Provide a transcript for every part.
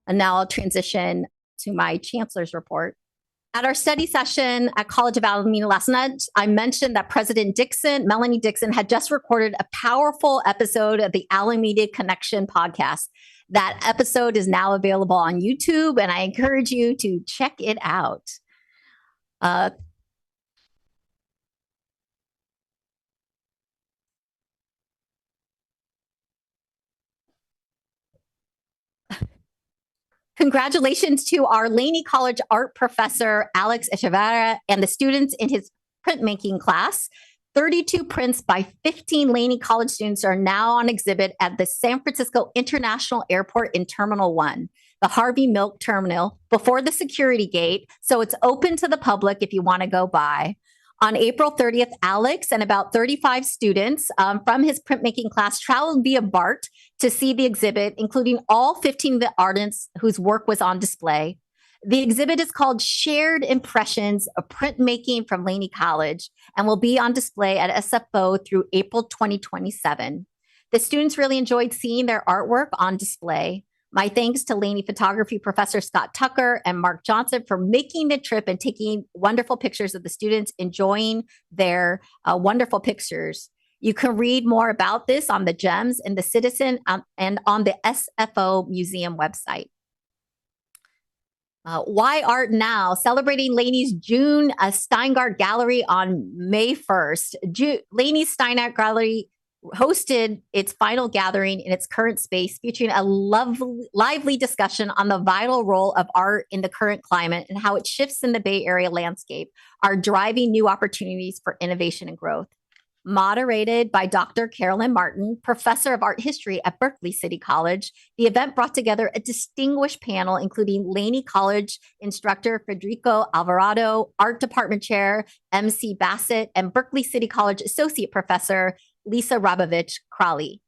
And now I'll transition to my Chancellor's report. At our study session at College of Alameda last night, I mentioned that President Dixon, Melanie Dixon, had just recorded a powerful episode of the Alameda Connection podcast. That episode is now available on YouTube, and I encourage you to check it out. Congratulations to our Laney College art professor, Alex Echevarria, and the students in his printmaking class. 32 prints by 15 Laney College students are now on exhibit at the San Francisco International Airport in Terminal 1, the Harvey Milk Terminal, before the security gate. So it's open to the public if you want to go by. On April 30th, Alex and about 35 students from his printmaking class traveled via BART to see the exhibit, including all 15 of the artists whose work was on display. The exhibit is called Shared Impressions of Printmaking from Laney College and will be on display at SFO through April 2027. The students really enjoyed seeing their artwork on display. My thanks to Laney photography professor Scott Tucker and Mark Johnson for making the trip and taking wonderful pictures of the students enjoying their wonderful pictures. You can read more about this on the Gems in the Citizen and on the SFO Museum website. Why Art Now? Celebrating Laney's June Steingart Gallery on May 1st. Laney's Steingart Gallery hosted its final gathering in its current space, featuring a lively discussion on the vital role of art in the current climate and how it shifts in the Bay Area landscape, are driving new opportunities for innovation and growth. Moderated by Dr. Carolyn Martin, professor of art history at Berkeley City College, the event brought together a distinguished panel, including Laney College instructor Federico Alvarado, art department chair MC Bassett, and Berkeley City College associate professor Lisa Rabovich-Crawley.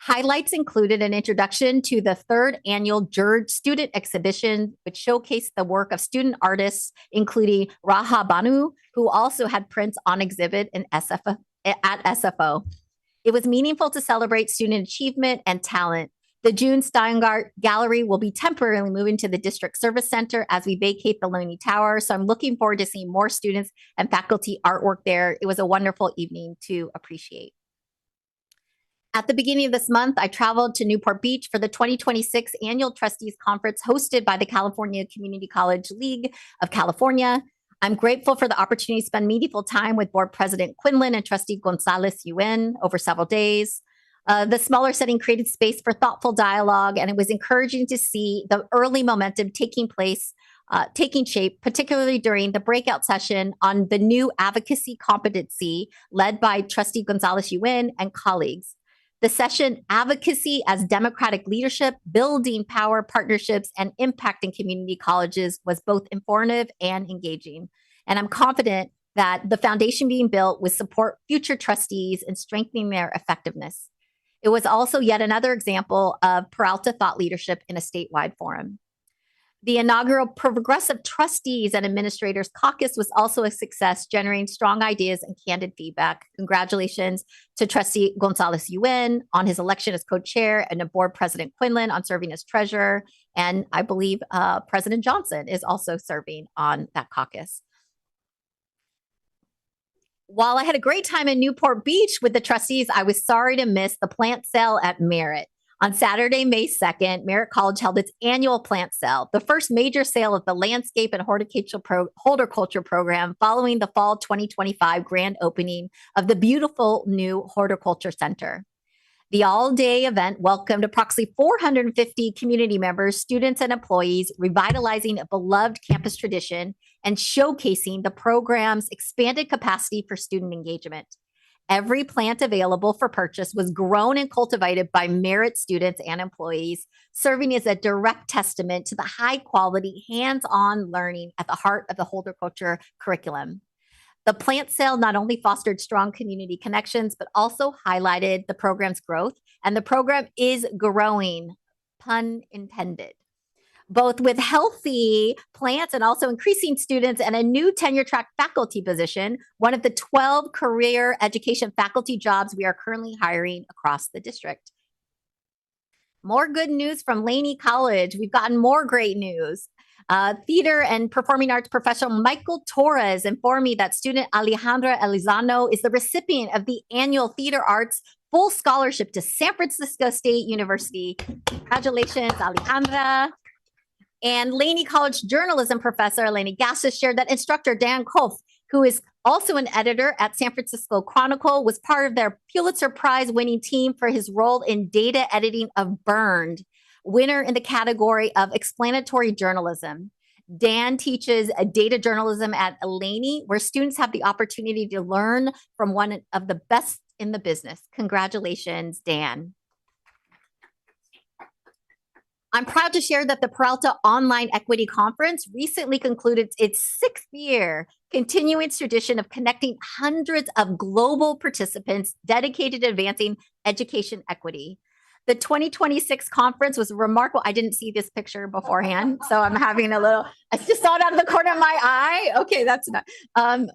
Highlights included an introduction to the third annual George Student Exhibition, which showcased the work of student artists, including Raha Banu, who also had prints on exhibit at SFO. It was meaningful to celebrate student achievement and talent. The June Steingart Gallery will be temporarily moving to the District Service Center as we vacate the Loney Tower. So I'm looking forward to seeing more students and faculty artwork there. It was a wonderful evening to appreciate. At the beginning of this month, I traveled to Newport Beach for the 2026 Annual Trustees Conference hosted by the California Community College League of California. I'm grateful for the opportunity to spend meaningful time with Board President Quinlan and Trustee Gonzalez Yuen over several days. The smaller setting created space for thoughtful dialogue, and it was encouraging to see the early momentum taking shape, particularly during the breakout session on the new advocacy competency led by Trustee Gonzalez Yuen and colleagues. The session, Advocacy as Democratic Leadership, Building Power, Partnerships, and Impacting Community Colleges, was both informative and engaging. And I'm confident that the foundation being built will support future trustees in strengthening their effectiveness. It was also yet another example of Peralta thought leadership in a statewide forum. The inaugural Progressive Trustees and Administrators Caucus was also a success, generating strong ideas and candid feedback. Congratulations to Trustee Gonzalez Yuen on his election as co-chair, and to Board President Quinlan on serving as treasurer. And I believe President Johnson is also serving on that caucus. While I had a great time in Newport Beach with the trustees, I was sorry to miss the plant sale at Merritt. On Saturday, May 2nd, Merritt College held its annual plant sale, the first major sale of the landscape and horticulture program following the fall 2025 grand opening of the beautiful new horticulture center. The all-day event welcomed approximately 450 community members, students, and employees, revitalizing a beloved campus tradition and showcasing the program's expanded capacity for student engagement. Every plant available for purchase was grown and cultivated by Merritt students and employees, serving as a direct testament to the high-quality, hands-on learning at the heart of the horticulture curriculum. The plant sale not only fostered strong community connections, but also highlighted the program's growth, and the program is growing, pun intended, both with healthy plants and also increasing students and a new tenure track faculty position, one of the 12 career education faculty jobs we are currently hiring across the district. More good news from Laney College. We've gotten more great news. Theater and performing arts professional Michael Torres informed me that student Alejandra Elizano is the recipient of the annual Theater Arts full scholarship to San Francisco State University. Congratulations, Alejandra. And Laney College journalism professor Eleni Gassis shared that instructor Dan Kolf, who is also an editor at San Francisco Chronicle, was part of their Pulitzer Prize winning team for his role in data editing of Burned, winner in the category of explanatory journalism. Dan teaches data journalism at Laney, where students have the opportunity to learn from one of the best in the business. Congratulations, Dan. I'm proud to share that the Peralta Online Equity Conference recently concluded its 6th year, continuing its tradition of connecting hundreds of global participants dedicated to advancing education equity. The 2026 conference was remarkable. I didn't see this picture beforehand, so I'm having a little, I just saw it out of the corner of my eye. Okay, that's not,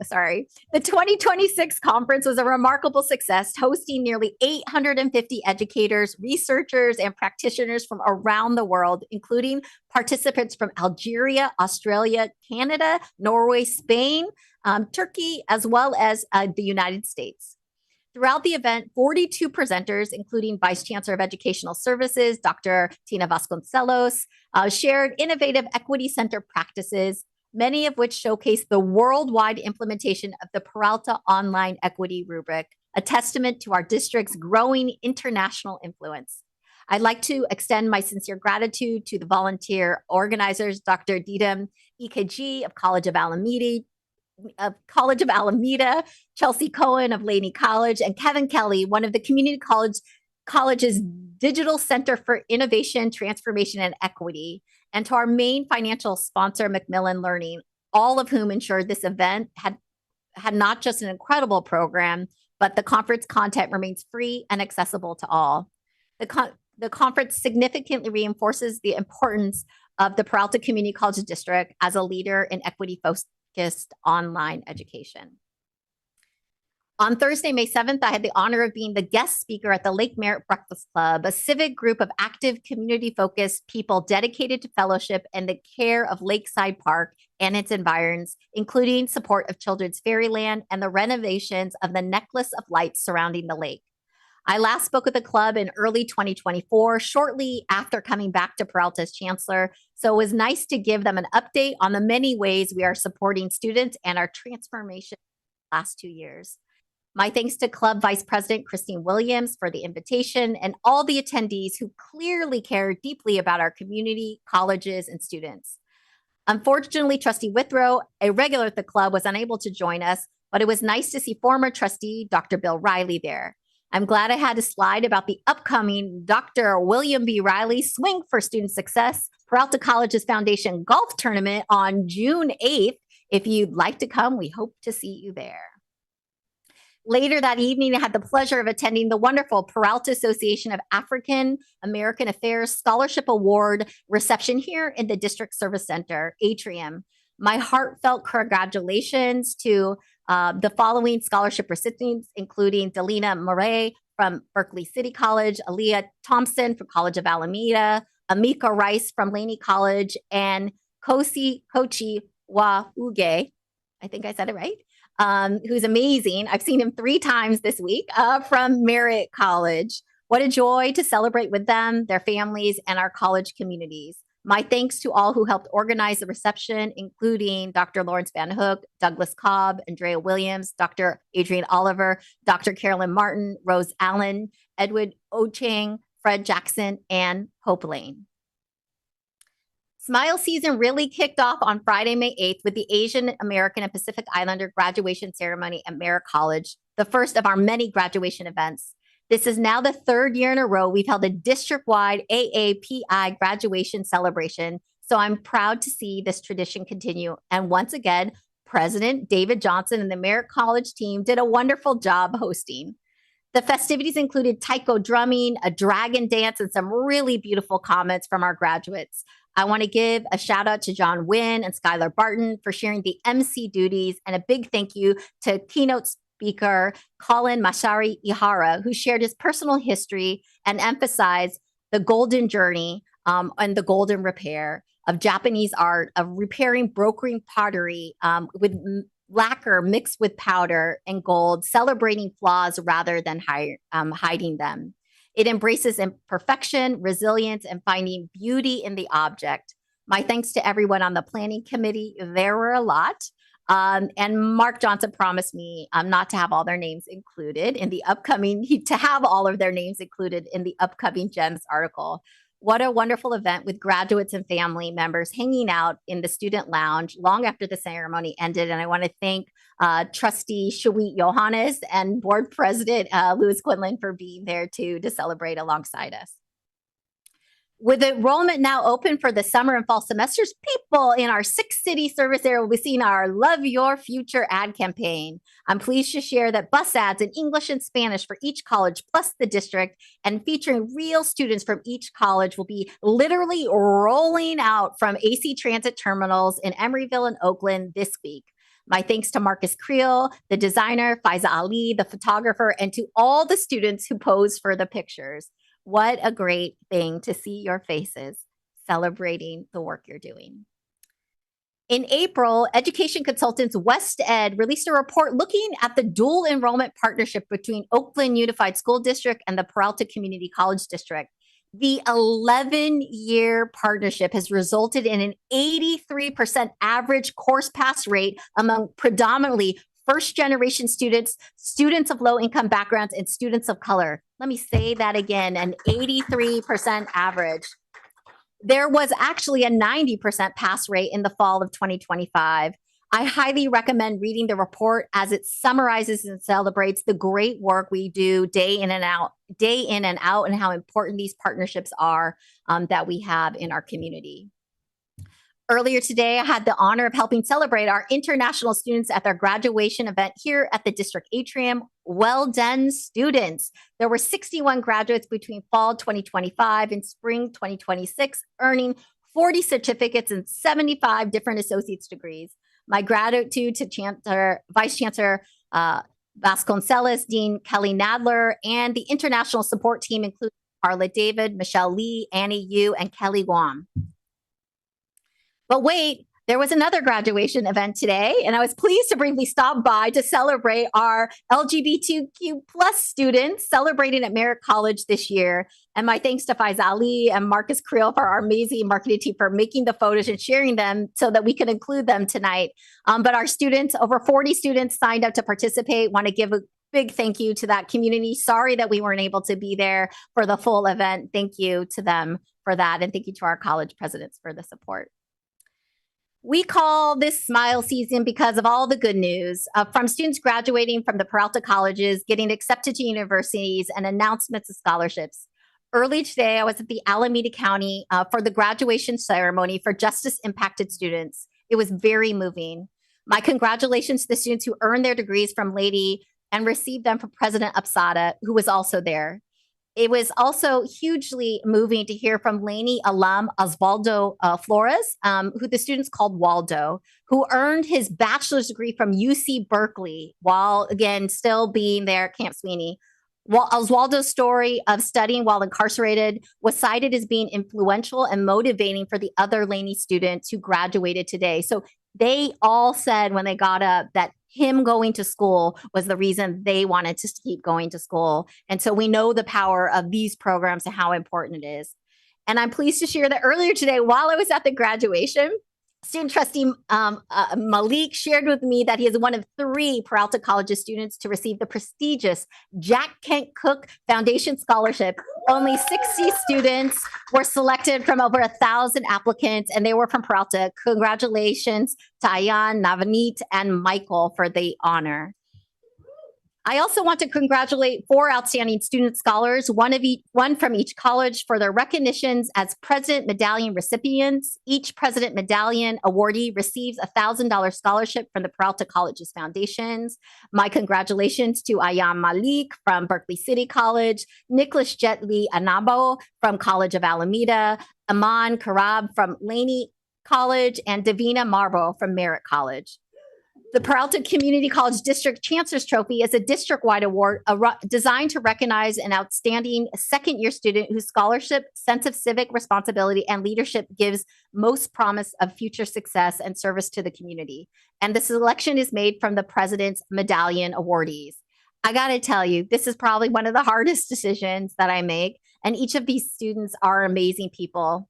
sorry. The 2026 conference was a remarkable success, hosting nearly 850 educators, researchers, and practitioners from around the world, including participants from Algeria, Australia, Canada, Norway, Spain, Turkey, as well as the United States. Throughout the event, 42 presenters, including Vice Chancellor of Educational Services, Dr. Tina Vasconcelos, shared innovative equity center practices, many of which showcase the worldwide implementation of the Peralta Online Equity Rubric, a testament to our district's growing international influence. I'd like to extend my sincere gratitude to the volunteer organizers, Dr. Didem EKG of College of Alameda, Chelsea Cohen of Laney College, and Kevin Kelly, one of the community college's Digital Center for Innovation, Transformation, and Equity, and to our main financial sponsor, Macmillan Learning, all of whom ensured this event had not just an incredible program, but the conference content remains free and accessible to all. The conference significantly reinforces the importance of the Peralta Community College District as a leader in equity-focused online education. On Thursday, May 7th, I had the honor of being the guest speaker at the Lake Merritt Breakfast Club, a civic group of active, community-focused people dedicated to fellowship and the care of Lakeside Park and its environs, including support of Children's Fairyland and the renovations of the necklace of lights surrounding the lake. I last spoke with the club in early 2024, shortly after coming back to Peralta as Chancellor, so it was nice to give them an update on the many ways we are supporting students and our transformation the last 2 years. My thanks to Club Vice President Christine Williams for the invitation and all the attendees who clearly care deeply about our community, colleges, and students. Unfortunately, Trustee Withrow, a regular at the club, was unable to join us, but it was nice to see former trustee Dr. Bill Riley there. I'm glad I had a slide about the upcoming Dr. William B. Riley Swing for Student Success Peralta Colleges Foundation Golf Tournament on June 8th. If you'd like to come, we hope to see you there. Later that evening, I had the pleasure of attending the wonderful Peralta Association of African American Affairs Scholarship Award reception here in the District Service Center atrium. My heartfelt congratulations to the following scholarship recipients, including Delina Murray from Berkeley City College, Aaliyah Thompson from College of Alameda, Amika Rice from Laney College, and Kochi Wauge, I think I said it right, who's amazing. I've seen him 3 times this week from Merritt College. What a joy to celebrate with them, their families, and our college communities. My thanks to all who helped organize the reception, including Dr. Lawrence Van Hook, Douglas Cobb, Andrea Williams, Dr. Adrian Oliver, Dr. Carolyn Martin, Rose Allen, Edward Ochang, Fred Jackson, and Hope Lane. Smile season really kicked off on Friday, May 8th with the Asian American and Pacific Islander graduation ceremony at Merritt College, the first of our many graduation events. This is now the 3rd year in a row we've held a district-wide AAPI graduation celebration, so I'm proud to see this tradition continue. And once again, President David Johnson and the Merritt College team did a wonderful job hosting. The festivities included taiko drumming, a dragon dance, and some really beautiful comments from our graduates. I want to give a shout out to John Wynn and Skylar Barton for sharing the MC duties, and a big thank you to keynote speaker Colin Mashari Ihara, who shared his personal history and emphasized the golden journey and the golden repair of Japanese art, of repairing brokering pottery with lacquer mixed with powder and gold, celebrating flaws rather than hiding them. It embraces imperfection, resilience, and finding beauty in the object. My thanks to everyone on the planning committee. There were a lot. And Mark Johnson promised me not to have all their names included in the upcoming, to have all of their names included in the upcoming GEMS article. What a wonderful event with graduates and family members hanging out in the student lounge long after the ceremony ended. And I want to thank Trustee Shawit Johannes and Board President Louis Quinlan for being there too to celebrate alongside us. With enrollment now open for the summer and fall semesters, people in our 6-city service area will be seeing our Love Your Future ad campaign. I'm pleased to share that bus ads in English and Spanish for each college plus the district and featuring real students from each college will be literally rolling out from AC Transit terminals in Emeryville and Oakland this week. My thanks to Marcus Creel, the designer, Faiza Ali, the photographer, and to all the students who posed for the pictures. What a great thing to see your faces celebrating the work you're doing. In April, education consultants West Ed released a report looking at the dual enrollment partnership between Oakland Unified School District and the Peralta Community College District. The 11-year partnership has resulted in an 83% average course pass rate among predominantly first-generation students, students of low-income backgrounds, and students of color. Let me say that again, an 83% average. There was actually a 90% pass rate in the fall of 2025. I highly recommend reading the report as it summarizes and celebrates the great work we do day in and out, and how important these partnerships are that we have in our community. Earlier today, I had the honor of helping celebrate our international students at their graduation event here at the district atrium. Well done, students. There were 61 graduates between fall 2025 and spring 2026, earning 40 certificates and 75 different associate's degrees. My gratitude to Vice Chancellor Vasconcelos, Dean Kelly Nadler, and the international support team, including Carla David, Michelle Lee, Annie Yu, and Kelly Guam. But wait, there was another graduation event today, and I was pleased to briefly stop by to celebrate our LGBTQ plus students celebrating at Merritt College this year. And my thanks to Faiza Ali and Marcus Creel for our amazing marketing team for making the photos and sharing them so that we can include them tonight. But our students, over 40 students signed up to participate. Want to give a big thank you to that community. Sorry that we weren't able to be there for the full event. Thank you to them for that. And thank you to our college presidents for the support. We call this Smile Season because of all the good news from students graduating from the Peralta Colleges, getting accepted to universities, and announcements of scholarships. Early today, I was at the Alameda County for the graduation ceremony for justice-impacted students. It was very moving. My congratulations to the students who earned their degrees from Lady and received them from President Upsada, who was also there. It was also hugely moving to hear from Laney alum Osvaldo Flores, who the students called Waldo, who earned his bachelor's degree from UC Berkeley while, again, still being there at Camp Sweeney. Osvaldo's story of studying while incarcerated was cited as being influential and motivating for the other Laney students who graduated today. So they all said when they got up that him going to school was the reason they wanted to keep going to school. And so we know the power of these programs and how important it is. And I'm pleased to share that earlier today, while I was at the graduation, student trustee Malik shared with me that he is one of 3 Peralta Colleges students to receive the prestigious Jack Kent Cooke Foundation Scholarship. Only 60 students were selected from over 1,000 applicants, and they were from Peralta. Congratulations to Ayan, Navneet, and Michael for the honor. I also want to congratulate 4 outstanding student scholars, one from each college, for their recognitions as President Medallion recipients. Each President Medallion awardee receives a $1,000 scholarship from the Peralta Colleges Foundations. My congratulations to Ayam Malik from Berkeley City College, Nicholas Jetli Anabo from College of Alameda, Aman Karab from Laney College, and Davina Marble from Merritt College. The Peralta Community College District Chancellor's Trophy is a district-wide award designed to recognize an outstanding second-year student whose scholarship, sense of civic responsibility, and leadership gives most promise of future success and service to the community. And the selection is made from the President's Medallion awardees. I got to tell you, this is probably one of the hardest decisions that I make, and each of these students are amazing people.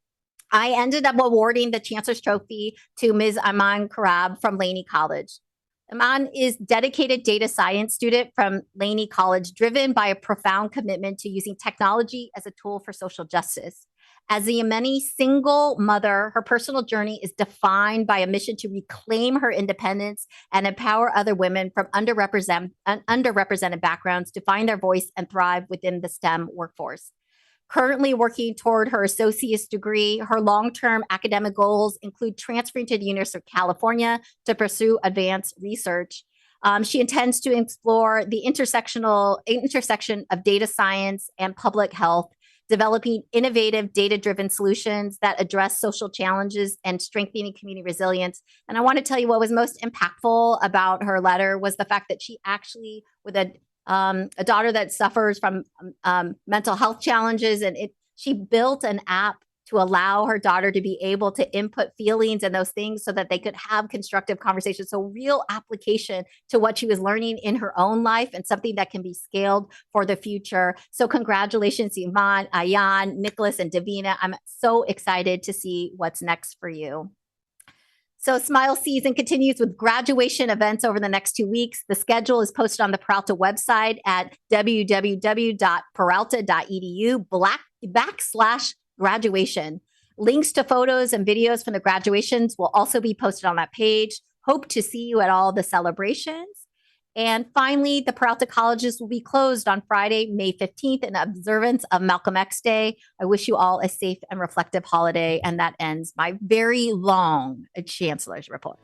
I ended up awarding the Chancellor's Trophy to Ms. Iman Karab from Laney College. Iman is a dedicated data science student from Laney College, driven by a profound commitment to using technology as a tool for social justice. As a Yemeni single mother, her personal journey is defined by a mission to reclaim her independence and empower other women from underrepresented backgrounds to find their voice and thrive within the STEM workforce. Currently working toward her associate's degree, her long-term academic goals include transferring to the University of California to pursue advanced research. She intends to explore the intersection of data science and public health, developing innovative data-driven solutions that address social challenges and strengthening community resilience. And I want to tell you what was most impactful about her letter was the fact that she actually, with a daughter that suffers from mental health challenges, and she built an app to allow her daughter to be able to input feelings and those things so that they could have constructive conversations. So real application to what she was learning in her own life and something that can be scaled for the future. So congratulations, Iman, Ayan, Nicholas, and Davina. I'm so excited to see what's next for you. So Smile season continues with graduation events over the next 2 weeks. The schedule is posted on the Peralta website at www.peralta.edu/graduation. Links to photos and videos from the graduations will also be posted on that page. Hope to see you at all the celebrations. And finally, the Peralta Colleges will be closed on Friday, May 15th in observance of Malcolm X Day. I wish you all a safe and reflective holiday. And that ends my very long Chancellor's report.